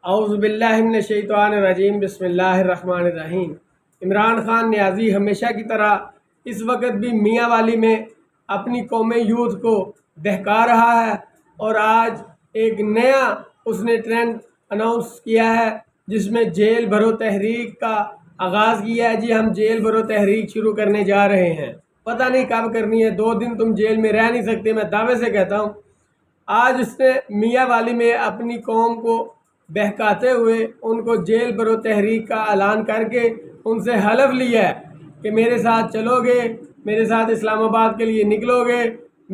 اعوذ باللہ من الشیطان الرجیم، بسم اللہ الرحمن الرحیم۔ عمران خان نیازی ہمیشہ کی طرح اس وقت بھی میاں والی میں اپنی قومی یوتھ کو بہکا رہا ہے، اور آج ایک نیا اس نے ٹرینڈ اناؤنس کیا ہے جس میں جیل بھرو تحریک کا آغاز کیا ہے۔ جی ہم جیل بھرو تحریک شروع کرنے جا رہے ہیں، پتہ نہیں کب کرنی ہے، 2 دن تم جیل میں رہ نہیں سکتے، میں دعوے سے کہتا ہوں۔ آج اس نے میاں والی میں اپنی قوم کو بہکاتے ہوئے ان کو جیل بھرو تحریک کا اعلان کر کے ان سے حلف لیا ہے کہ میرے ساتھ چلو گے، میرے ساتھ اسلام آباد کے لیے نکلو گے،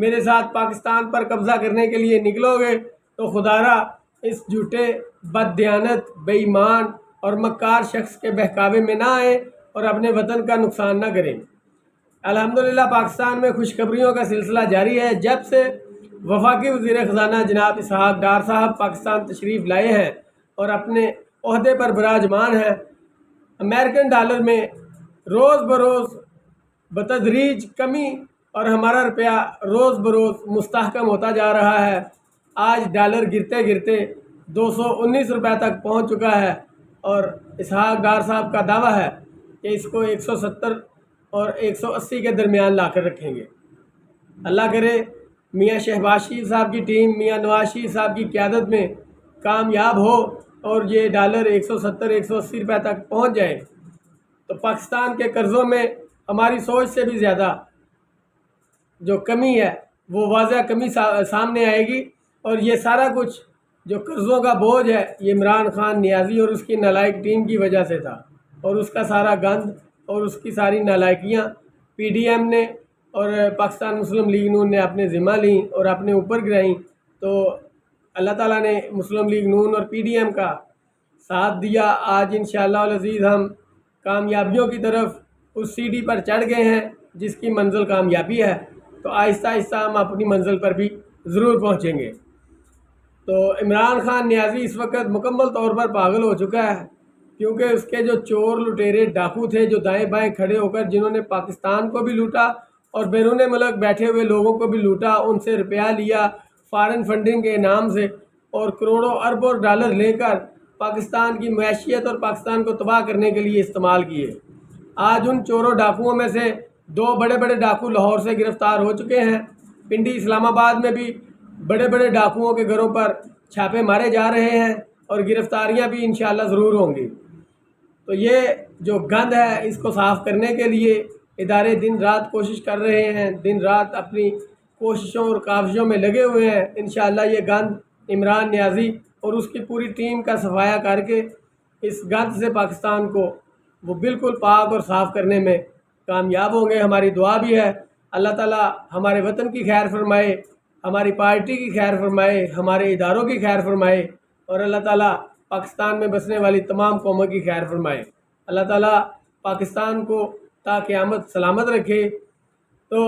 میرے ساتھ پاکستان پر قبضہ کرنے کے لیے نکلو گے، تو خدا را اس جھوٹے بددیانت، بے ایمان اور مکار شخص کے بہکاوے میں نہ آئیں اور اپنے وطن کا نقصان نہ کریں۔ الحمدللہ پاکستان میں خوشخبریوں کا سلسلہ جاری ہے۔ جب سے وفاقی وزیر خزانہ جناب اسحاق ڈار صاحب پاکستان تشریف لائے ہیں اور اپنے عہدے پر براجمان ہیں، امریکن ڈالر میں روز بروز بتدریج کمی اور ہمارا روپیہ روز بروز مستحکم ہوتا جا رہا ہے۔ آج ڈالر گرتے گرتے 219 روپے تک پہنچ چکا ہے، اور اسحاق ڈار صاحب کا دعویٰ ہے کہ اس کو 170 اور 180 کے درمیان لا کر رکھیں گے۔ اللہ کرے میاں شہباز شریف صاحب کی ٹیم میاں نواز شریف صاحب کی قیادت میں کامیاب ہو اور یہ ڈالر 170 180 روپے تک پہنچ جائے، تو پاکستان کے قرضوں میں ہماری سوچ سے بھی زیادہ جو کمی ہے وہ واضح کمی سامنے آئے گی، اور یہ سارا کچھ جو قرضوں کا بوجھ ہے یہ عمران خان نیازی اور اس کی نالائق ٹیم کی وجہ سے تھا، اور اس کا سارا گند اور اس کی ساری نالائقیاں پی ڈی ایم نے اور پاکستان مسلم لیگ نون نے اپنے ذمہ لیں اور اپنے اوپر گرائیں۔ تو اللہ تعالیٰ نے مسلم لیگ نون اور پی ڈی ایم کا ساتھ دیا۔ آج انشاءاللہ العزیز ہم کامیابیوں کی طرف اس سیڑھی پر چڑھ گئے ہیں جس کی منزل کامیابی ہے، تو آہستہ آہستہ ہم اپنی منزل پر بھی ضرور پہنچیں گے۔ تو عمران خان نیازی اس وقت مکمل طور پر پاگل ہو چکا ہے، کیونکہ اس کے جو چور لٹیرے ڈاکو تھے جو دائیں بائیں کھڑے ہو کر جنہوں نے پاکستان کو بھی لوٹا اور بیرون ملک بیٹھے ہوئے لوگوں کو بھی لوٹا، ان سے روپیہ لیا فارن فنڈنگ کے نام سے، اور کروڑوں اربوں ڈالر لے کر پاکستان کی معیشیت اور پاکستان کو تباہ کرنے کے لیے استعمال کیے۔ آج ان چوروں ڈاکوؤں میں سے 2 بڑے بڑے ڈاکو لاہور سے گرفتار ہو چکے ہیں۔ پنڈی اسلام آباد میں بھی بڑے بڑے ڈاکوؤں کے گھروں پر چھاپے مارے جا رہے ہیں، اور گرفتاریاں بھی انشاءاللہ ضرور ہوں گی۔ تو یہ جو گند ہے اس کو صاف کرنے کے لیے ادارے دن رات کوشش کر رہے ہیں، دن رات اپنی کوششوں اور کاوشوں میں لگے ہوئے ہیں۔ انشاءاللہ یہ گند عمران نیازی اور اس کی پوری ٹیم کا صفایا کر کے اس گند سے پاکستان کو وہ بالکل پاک اور صاف کرنے میں کامیاب ہوں گے۔ ہماری دعا بھی ہے اللہ تعالیٰ ہمارے وطن کی خیر فرمائے، ہماری پارٹی کی خیر فرمائے، ہمارے اداروں کی خیر فرمائے، اور اللہ تعالیٰ پاکستان میں بسنے والی تمام قوموں کی خیر فرمائے۔ اللہ تعالیٰ پاکستان کو تا قیامت سلامت رکھے۔ تو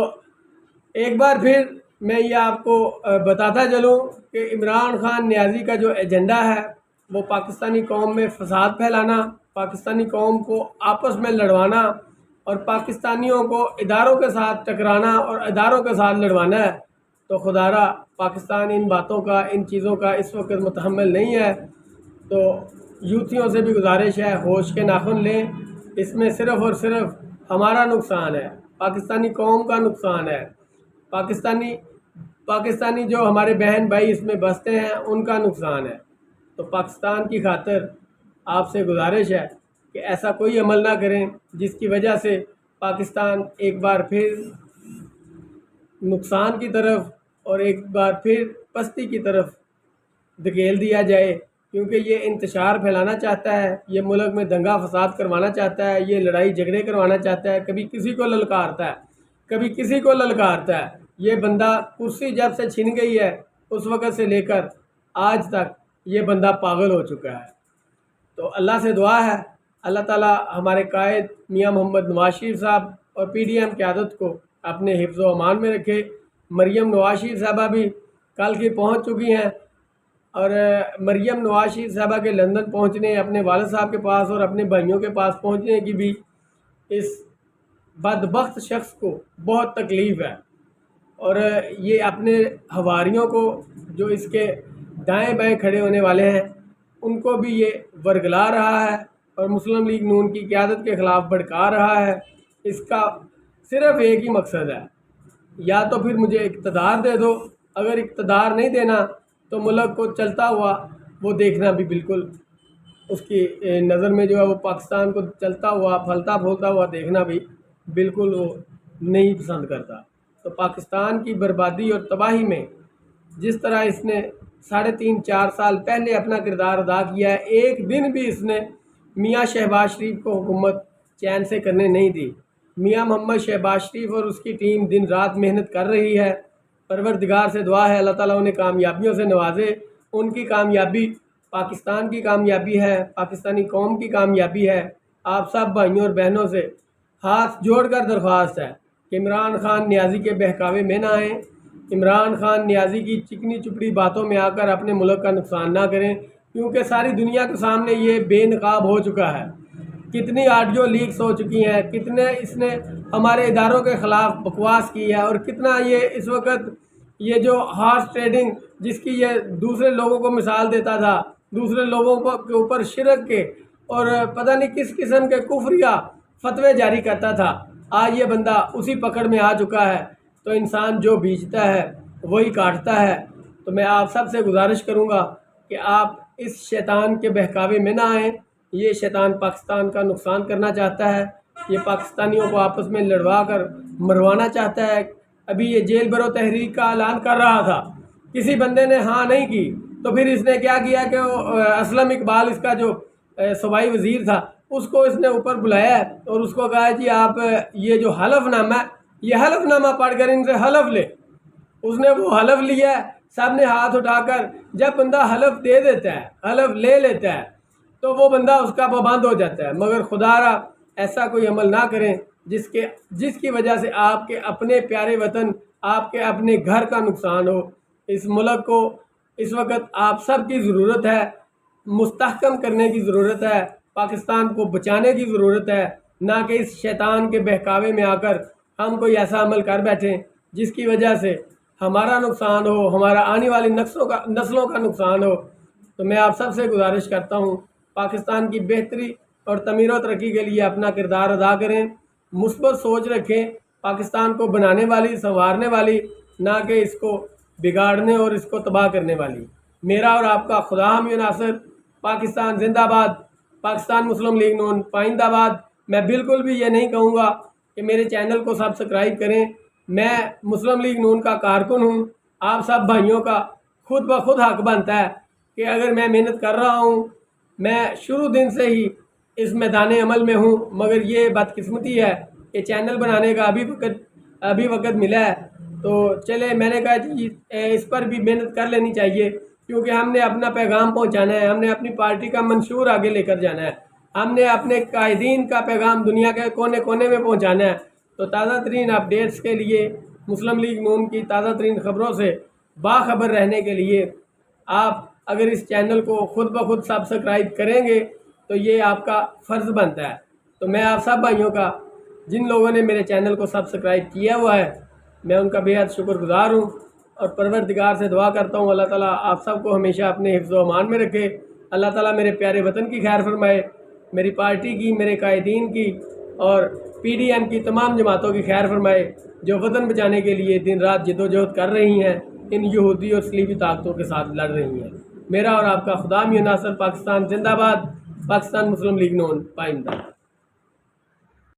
ایک بار پھر میں یہ آپ کو بتاتا چلوں کہ عمران خان نیازی کا جو ایجنڈا ہے وہ پاکستانی قوم میں فساد پھیلانا، پاکستانی قوم کو آپس میں لڑوانا، اور پاکستانیوں کو اداروں کے ساتھ ٹکرانا اور اداروں کے ساتھ لڑوانا ہے۔ تو خدا را پاکستان ان باتوں کا، ان چیزوں کا اس وقت متحمل نہیں ہے۔ تو یوتھیوں سے بھی گزارش ہے ہوش کے ناخن لیں، اس میں صرف اور صرف ہمارا نقصان ہے، پاکستانی قوم کا نقصان ہے، پاکستانی جو ہمارے بہن بھائی اس میں بستے ہیں ان کا نقصان ہے۔ تو پاکستان کی خاطر آپ سے گزارش ہے کہ ایسا کوئی عمل نہ کریں جس کی وجہ سے پاکستان ایک بار پھر نقصان کی طرف اور ایک بار پھر پستی کی طرف دھکیل دیا جائے، کیونکہ یہ انتشار پھیلانا چاہتا ہے، یہ ملک میں دنگا فساد کروانا چاہتا ہے، یہ لڑائی جھگڑے کروانا چاہتا ہے، کبھی کسی کو للکارتا ہے، کبھی کسی کو للکارتا ہے۔ یہ بندہ کرسی جب سے چھن گئی ہے اس وقت سے لے کر آج تک یہ بندہ پاگل ہو چکا ہے۔ تو اللہ سے دعا ہے اللہ تعالیٰ ہمارے قائد میاں محمد نواز شریف صاحب اور پی ڈی ایم قیادت کو اپنے حفظ و امان میں رکھے۔ مریم نواز شریف صاحبہ بھی کل کی پہنچ چکی ہیں، اور مریم نواز شریف صاحبہ کے لندن پہنچنے، اپنے والد صاحب کے پاس اور اپنے بھائیوں کے پاس پہنچنے کی بھی اس بدبخت شخص کو بہت تکلیف ہے، اور یہ اپنے حواریوں کو جو اس کے دائیں بائیں کھڑے ہونے والے ہیں ان کو بھی یہ ورگلا رہا ہے اور مسلم لیگ نون کی قیادت کے خلاف بھڑکا رہا ہے۔ اس کا صرف ایک ہی مقصد ہے، یا تو پھر مجھے اقتدار دے دو، اگر اقتدار نہیں دینا تو ملک کو چلتا ہوا وہ دیکھنا بھی بالکل اس کی نظر میں جو ہے وہ پاکستان کو چلتا ہوا پھلتا پھولتا ہوا دیکھنا بھی بالکل وہ نہیں پسند کرتا۔ تو پاکستان کی بربادی اور تباہی میں جس طرح اس نے 3.5-4 سال پہلے اپنا کردار ادا کیا ہے، ایک دن بھی اس نے میاں شہباز شریف کو حکومت چین سے کرنے نہیں دی۔ میاں محمد شہباز شریف اور اس کی ٹیم دن رات محنت کر رہی ہے۔ پروردگار سے دعا ہے اللہ تعالیٰ انہیں کامیابیوں سے نوازے۔ ان کی کامیابی پاکستان کی کامیابی ہے، پاکستانی قوم کی کامیابی ہے۔ آپ سب بھائیوں اور بہنوں سے ہاتھ جوڑ کر درخواست ہے کہ عمران خان نیازی کے بہکاوے میں نہ آئیں، عمران خان نیازی کی چکنی چپڑی باتوں میں آ کر اپنے ملک کا نقصان نہ کریں، کیونکہ ساری دنیا کے سامنے یہ بے نقاب ہو چکا ہے۔ کتنی آڈیو لیکس ہو چکی ہیں، کتنے اس نے ہمارے اداروں کے خلاف بکواس کی ہے، اور کتنا یہ اس وقت یہ جو ہارس ٹریڈنگ جس کی یہ دوسرے لوگوں کو مثال دیتا تھا، دوسرے لوگوں کو کے اوپر شرک کے اور پتہ نہیں کس قسم کے کفریہ فتوے جاری کرتا تھا، آج یہ بندہ اسی پکڑ میں آ چکا ہے۔ تو انسان جو بیچتا ہے وہی کاٹتا ہے۔ تو میں آپ سب سے گزارش کروں گا کہ آپ اس شیطان کے بہکاوے میں نہ آئیں۔ یہ شیطان پاکستان کا نقصان کرنا چاہتا ہے، یہ پاکستانیوں کو آپس میں لڑوا کر مروانا چاہتا ہے۔ ابھی یہ جیل برو تحریک کا اعلان کر رہا تھا، کسی بندے نے ہاں نہیں کی، تو پھر اس نے کیا کیا کہ اسلم اقبال اس کا جو صوبائی وزیر تھا اس کو اس نے اوپر بلایا ہے اور اس کو کہا جی آپ یہ جو حلف نامہ ہے یہ حلف نامہ پڑھ کر ان سے حلف لے۔ اس نے وہ حلف لیا ہے، سب نے ہاتھ اٹھا کر، جب بندہ حلف دے دیتا ہے، حلف لے لیتا ہے تو وہ بندہ اس کا پابند ہو جاتا ہے۔ مگر خدا را ایسا کوئی عمل نہ کریں جس کی وجہ سے آپ کے اپنے پیارے وطن، آپ کے اپنے گھر کا نقصان ہو۔ اس ملک کو اس وقت آپ سب کی ضرورت ہے، مستحکم کرنے کی ضرورت ہے، پاکستان کو بچانے کی ضرورت ہے، نہ کہ اس شیطان کے بہکاوے میں آ کر ہم کوئی ایسا عمل کر بیٹھیں جس کی وجہ سے ہمارا نقصان ہو، ہمارا آنے والی نسلوں کا نقصان ہو۔ تو میں آپ سب سے گزارش کرتا ہوں پاکستان کی بہتری اور تعمیر و ترقی کے لیے اپنا کردار ادا کریں، مثبت سوچ رکھیں، پاکستان کو بنانے والی، سنوارنے والی، نہ کہ اس کو بگاڑنے اور اس کو تباہ کرنے والی۔ میرا اور آپ کا خدا حامی و ناصر۔ پاکستان زندہ باد، پاکستان مسلم لیگ نون پائندہ باد۔ میں بالکل بھی یہ نہیں کہوں گا کہ میرے چینل کو سبسکرائب کریں، میں مسلم لیگ نون کا کارکن ہوں۔ آپ سب بھائیوں کا خود بخود حق بنتا ہے کہ اگر میں محنت کر رہا ہوں، میں شروع دن سے ہی اس میدان عمل میں ہوں، مگر یہ بدقسمتی ہے کہ چینل بنانے کا ابھی وقت ملا ہے، تو چلے میں نے کہا جی اس پر بھی محنت کر لینی چاہیے، کیونکہ ہم نے اپنا پیغام پہنچانا ہے، ہم نے اپنی پارٹی کا منشور آگے لے کر جانا ہے، ہم نے اپنے قائدین کا پیغام دنیا کے کونے کونے میں پہنچانا ہے۔ تو تازہ ترین اپڈیٹس کے لیے، مسلم لیگ نون کی تازہ ترین خبروں سے باخبر رہنے کے لیے آپ اگر اس چینل کو خود بخود سبسکرائب کریں گے تو یہ آپ کا فرض بنتا ہے۔ تو میں آپ سب بھائیوں کا، جن لوگوں نے میرے چینل کو سبسکرائب کیا ہوا ہے، میں ان کا بے حد شکر گزار ہوں، اور پروردگار سے دعا کرتا ہوں اللہ تعالیٰ آپ سب کو ہمیشہ اپنے حفظ و امان میں رکھے۔ اللہ تعالیٰ میرے پیارے وطن کی خیر فرمائے، میری پارٹی کی، میرے قائدین کی اور پی ڈی ایم کی تمام جماعتوں کی خیر فرمائے جو وطن بچانے کے لیے دن رات جد و جہد کر رہی ہیں، ان یہودی اور صلیبی طاقتوں کے ساتھ لڑ رہی ہیں۔ میرا اور آپ کا خدا حامی و ناصر۔ پاکستان زندہ باد، پاکستان مسلم لیگ نون پائندہ۔